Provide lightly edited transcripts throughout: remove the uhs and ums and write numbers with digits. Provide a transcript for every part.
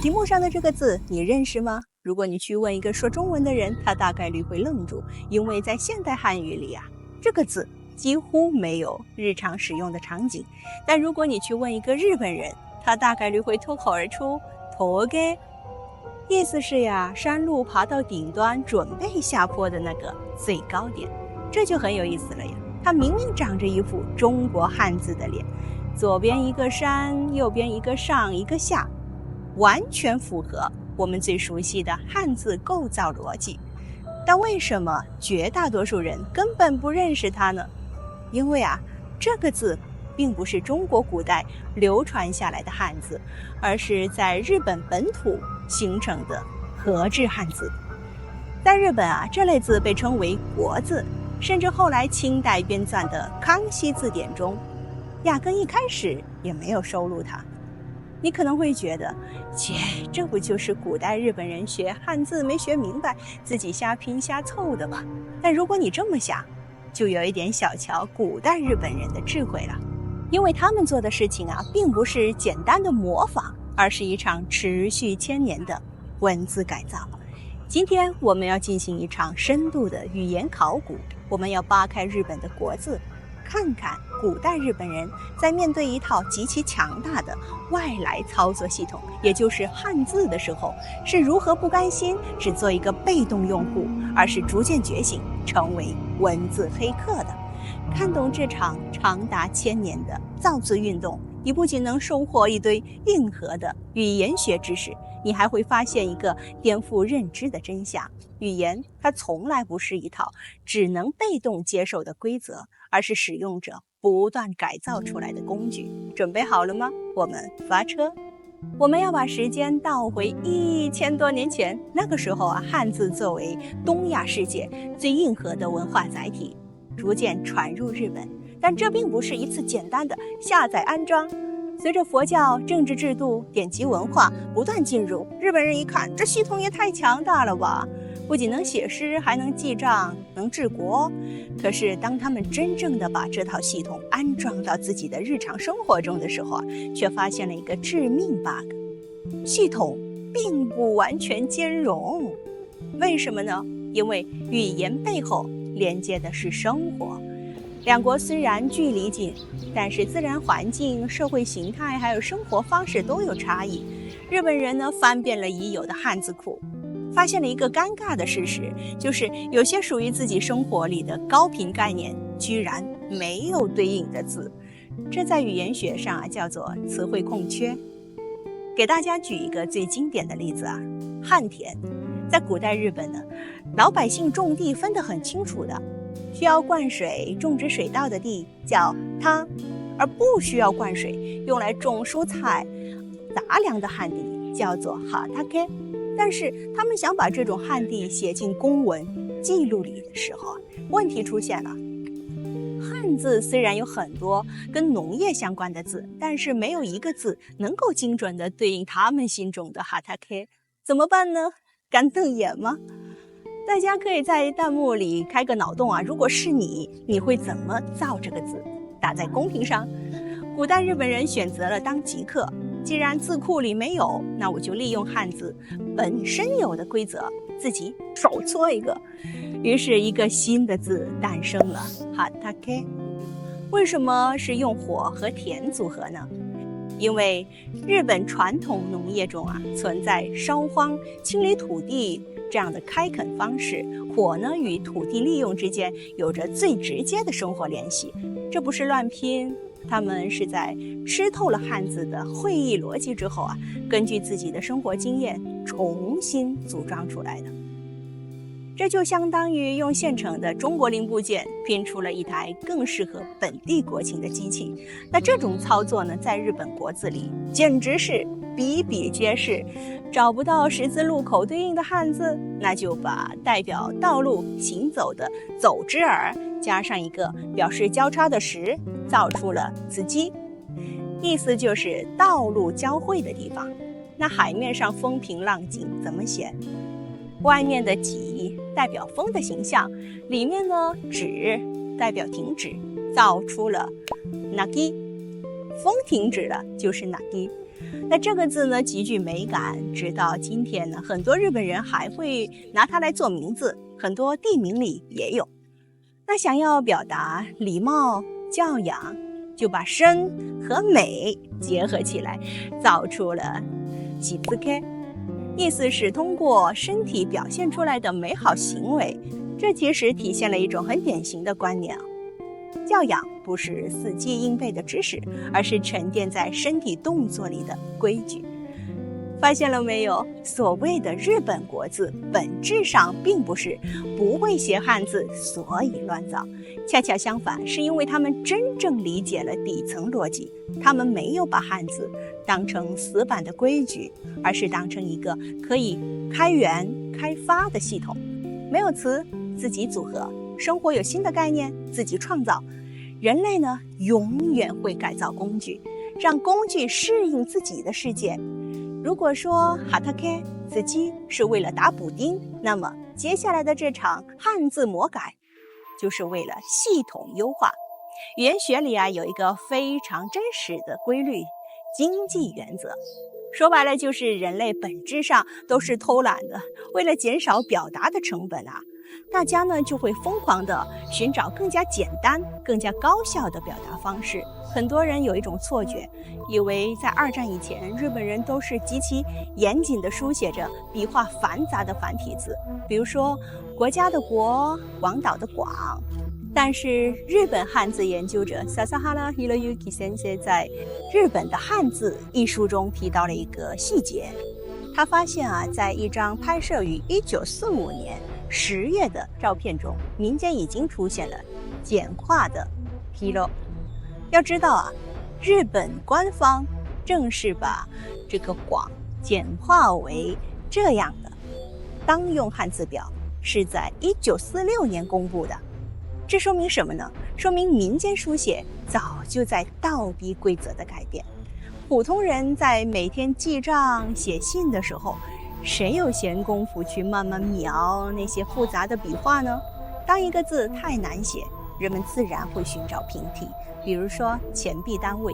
屏幕上的这个字你认识吗？如果你去问一个说中文的人，他大概率会愣住，因为在现代汉语里这个字几乎没有日常使用的场景。但如果你去问一个日本人，他大概率会脱口而出峠，意思是山路爬到顶端准备下坡的那个最高点。这就很有意思了呀，它明明长着一副中国汉字的脸，左边一个山，右边一个上一个下，完全符合我们最熟悉的汉字构造逻辑。但为什么绝大多数人根本不认识它呢？因为这个字并不是中国古代流传下来的汉字，而是在日本本土形成的和制汉字。在日本这类字被称为国字，甚至后来清代编纂的《康熙字典》中压根一开始也没有收录它。你可能会觉得，这不就是古代日本人学汉字没学明白，自己瞎拼瞎凑的吗？但如果你这么想，就有一点小瞧古代日本人的智慧了。因为他们做的事情并不是简单的模仿，而是一场持续千年的文字改造。今天我们要进行一场深度的语言考古，我们要扒开日本的国字，看看古代日本人在面对一套极其强大的外来操作系统，也就是汉字的时候，是如何不甘心只做一个被动用户，而是逐渐觉醒，成为文字黑客的。看懂这场长达千年的造字运动，你不仅能收获一堆硬核的语言学知识，你还会发现一个颠覆认知的真相：语言它从来不是一套只能被动接受的规则，而是使用者不断改造出来的工具。准备好了吗？我们发车。我们要把时间倒回1000多年前，那个时候汉字作为东亚世界最硬核的文化载体，逐渐传入日本。但这并不是一次简单的下载安装，随着佛教、政治制度、典籍文化不断进入，日本人一看，这系统也太强大了吧，不仅能写诗，还能记账，能治国。可是当他们真正的把这套系统安装到自己的日常生活中的时候却发现了一个致命 bug： 系统并不完全兼容。为什么呢？因为语言背后连接的是生活。两国虽然距离近，但是自然环境、社会形态还有生活方式都有差异。日本人呢，翻遍了已有的汉字库，发现了一个尴尬的事实，就是有些属于自己生活里的高频概念居然没有对应的字。这在语言学上叫做词汇空缺。给大家举一个最经典的例子旱田。在古代日本呢，老百姓种地分得很清楚的，需要灌水种植水稻的地叫田，而不需要灌水用来种蔬菜杂粮的旱地叫做畑。但是他们想把这种旱地写进公文记录里的时候问题出现了。汉字虽然有很多跟农业相关的字，但是没有一个字能够精准地对应他们心中的畑。怎么办呢？干瞪眼吗？大家可以在弹幕里开个脑洞如果是你会怎么造这个字？打在公屏上。古代日本人选择了当极客，既然字库里没有，那我就利用汉字本身有的规则，自己手搓一个。于是一个新的字诞生了，畑。为什么是用火和田组合呢？因为日本传统农业中存在烧荒、清理土地这样的开垦方式，火呢与土地利用之间有着最直接的生活联系。这不是乱拼，他们是在吃透了汉字的会意逻辑之后根据自己的生活经验重新组装出来的。这就相当于用现成的中国零部件拼出了一台更适合本地国情的机器。那这种操作呢，在日本国字里简直是比比皆是。找不到十字路口对应的汉字，那就把代表道路行走的走之耳加上一个表示交叉的时，造出了字基，意思就是道路交汇的地方。那海面上风平浪静怎么写？外面的己代表风的形象，里面呢止代表停止，造出了 nagi。风停止了就是 nagi。那这个字呢，极具美感，直到今天呢，很多日本人还会拿它来做名字，很多地名里也有。那想要表达礼貌、教养，就把深和美结合起来，造出了喜字 K， 意思是通过身体表现出来的美好行为。这其实体现了一种很典型的观念，教养不是死记硬背的知识，而是沉淀在身体动作里的规矩。发现了没有？所谓的日本国字，本质上并不是不会写汉字所以乱造，恰恰相反，是因为他们真正理解了底层逻辑，他们没有把汉字当成死板的规矩，而是当成一个可以开源开发的系统。没有词，自己组合；生活有新的概念，自己创造。人类呢，永远会改造工具，让工具适应自己的世界。如果说哈塔 K 子鸡是为了打补丁，那么接下来的这场汉字魔改就是为了系统优化。语言学里有一个非常真实的规律，经济原则。说白了就是人类本质上都是偷懒的，为了减少表达的成本大家呢就会疯狂地寻找更加简单、更加高效的表达方式。很多人有一种错觉，以为在二战以前，日本人都是极其严谨地书写着笔画繁杂的繁体字，比如说国家的国、广岛的广。但是日本汉字研究者Sasahara Hiroyuki先生在《日本的汉字》一书中提到了一个细节，他发现在一张拍摄于1945年10月的照片中，民间已经出现了简化的披露。要知道日本官方正是把这个广简化为这样的。当用汉字表是在1946年公布的。这说明什么呢？说明民间书写早就在倒逼规则的改变。普通人在每天记账写信的时候，谁有闲工夫去慢慢描那些复杂的笔画呢？当一个字太难写，人们自然会寻找平替，比如说钱币单位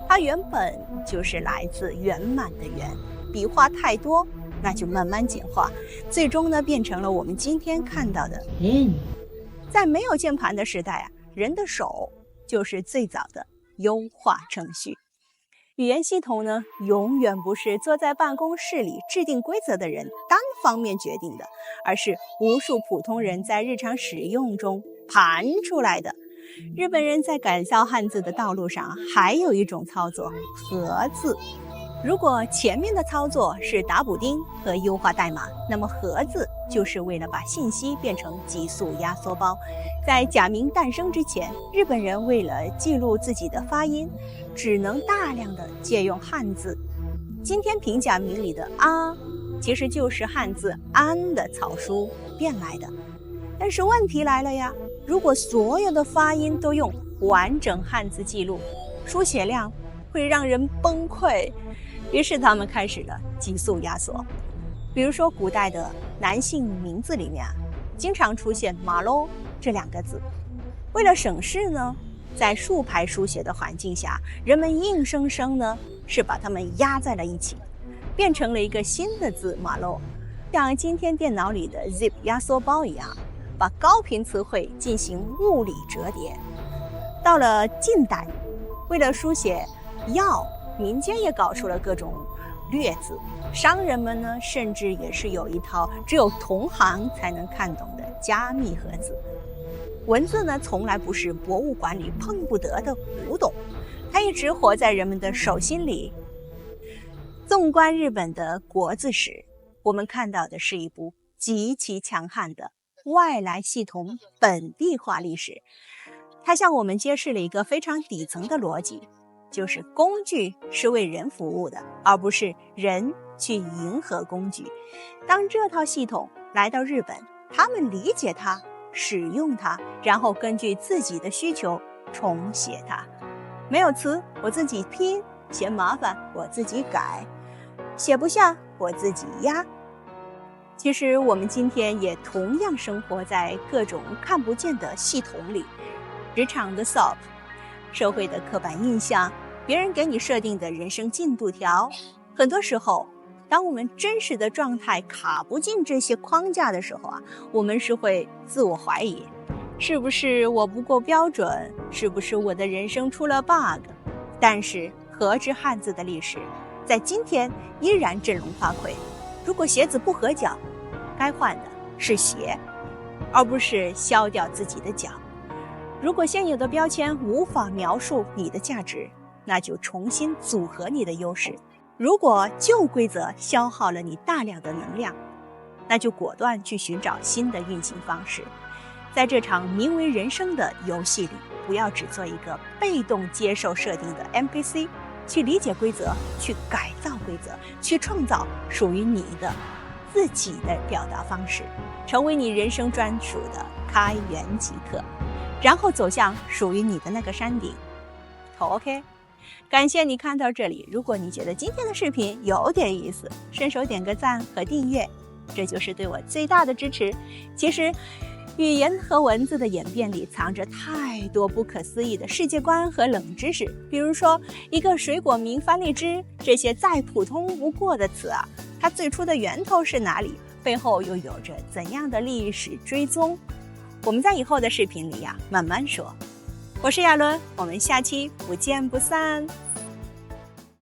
它原本就是来自圆满的圆，笔画太多，那就慢慢简化，最终呢变成了我们今天看到的在没有键盘的时代人的手就是最早的优化程序。语言系统呢，永远不是坐在办公室里制定规则的人单方面决定的，而是无数普通人在日常使用中盘出来的。日本人在改造汉字的道路上还有一种操作，和字。如果前面的操作是打补丁和优化代码，那么和字就是为了把信息变成急速压缩包。在假名诞生之前，日本人为了记录自己的发音，只能大量的借用汉字。今天平假名里的其实就是汉字安的草书变来的。但是问题来了呀，如果所有的发音都用完整汉字记录，书写量会让人崩溃。于是他们开始了急速压缩。比如说古代的男性名字里面经常出现马喽这两个字。为了省事呢，在竖排书写的环境下，人们硬生生呢是把它们压在了一起，变成了一个新的字马喽，像今天电脑里的 zip 压缩包一样，把高频词汇进行物理折叠。到了近代，为了书写药，民间也搞出了各种略字，商人们呢甚至也是有一套只有同行才能看懂的加密盒子。文字呢从来不是博物馆里碰不得的古董，它一直活在人们的手心里。纵观日本的国字史，我们看到的是一部极其强悍的外来系统本地化历史。它向我们揭示了一个非常底层的逻辑，就是工具是为人服务的，而不是人去迎合工具。当这套系统来到日本，他们理解它，使用它，然后根据自己的需求重写它。没有词，我自己拼；嫌麻烦，我自己改；写不下，我自己压。其实我们今天也同样生活在各种看不见的系统里，职场的 SOP， 社会的刻板印象，别人给你设定的人生进度条。很多时候，当我们真实的状态卡不进这些框架的时候啊，我们是会自我怀疑，是不是我不够标准？是不是我的人生出了 bug？ 但是和之汉字的历史，在今天依然振聋发聩。如果鞋子不合脚，该换的是鞋，而不是削掉自己的脚。如果现有的标签无法描述你的价值，那就重新组合你的优势。如果旧规则消耗了你大量的能量，那就果断去寻找新的运行方式。在这场名为人生的游戏里，不要只做一个被动接受设定的 NPC， 去理解规则，去改造规则，去创造属于你的自己的表达方式，成为你人生专属的开源即可，然后走向属于你的那个山顶。OK， 感谢你看到这里。如果你觉得今天的视频有点意思，顺手点个赞和订阅，这就是对我最大的支持。其实语言和文字的演变里藏着太多不可思议的世界观和冷知识，比如说一个水果名番荔枝，这些再普通不过的词啊，它最初的源头是哪里？背后又有着怎样的历史追踪？我们在以后的视频里慢慢说。我是亚伦，我们下期不见不散。